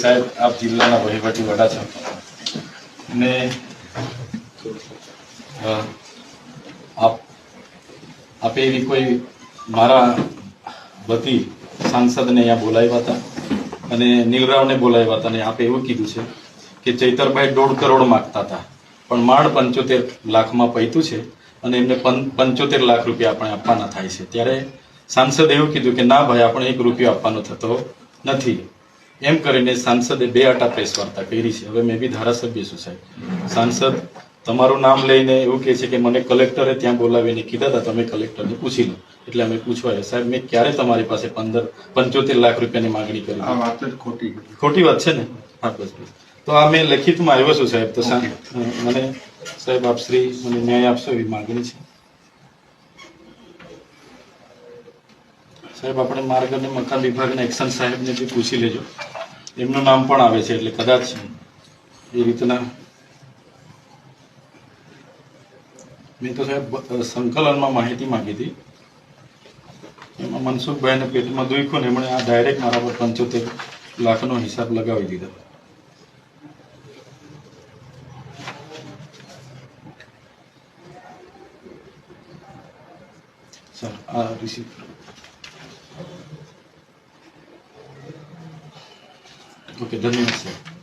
સાહેબ આપ જિલ્લાના વહીવટી વડા છો ને આપે એવી કોઈ મારા વતી સાંસદને અહીંયા બોલાવ્યા હતા અને નીલરાવને બોલાવ્યા હતા અને આપે એવું કીધું છે કે ચૈતરભાઈ 1.5 કરોડ માંગતા હતા પણ માંડ 75 લાખમાં પૈતું છે અને એમને 75 લાખ રૂપિયા આપણે આપવાના થાય છે ત્યારે સાંસદે એવું કીધું કે ના ભાઈ આપણે 1 રૂપિયો આપવાનો થતો નથી એમ કરીને સાંસદે 2 આટા પ્રેસ વાર્તા કરી છે। હવે મેં બી ધારાસભ્ય છું સાહેબ, સાંસદ તમારું નામ લઈને એવું કહે છે કે મને કલેક્ટરે ત્યાં બોલાવીને કીધા હતા તમે કલેક્ટરને પૂછી લો, એટલે અમે પૂછવા સાહેબ મેં ક્યારે તમારી પાસે 75 લાખ રૂપિયાની માંગણી કરી? આ વાત જ ખોટી વાત છે ને? હા બસ તો આ મેં લેખિતમાં આવ્યો છું સાહેબ, તો મને સાહેબ આપ શ્રી મને ન્યાય આપશો એવી માંગણી છે સાહેબ। આપણે માર્ગ અને મકાન વિભાગના એક્શન સાહેબને બી પૂછી લેજો, એમનું નામ પણ આવે છે એટલે કદાચ એ રીતના મેં તો સાહેબ સંકલનમાં માહિતી માંગી હતી, એમાં મનસુખભાઈને પેટમાં દુખ્યું ને એમણે આ ડાયરેક્ટ મારા પર 75 લાખનો હિસાબ લગાવી દીધો। સર આ રિસીવ ઓકે, ધન્યવાદ સર।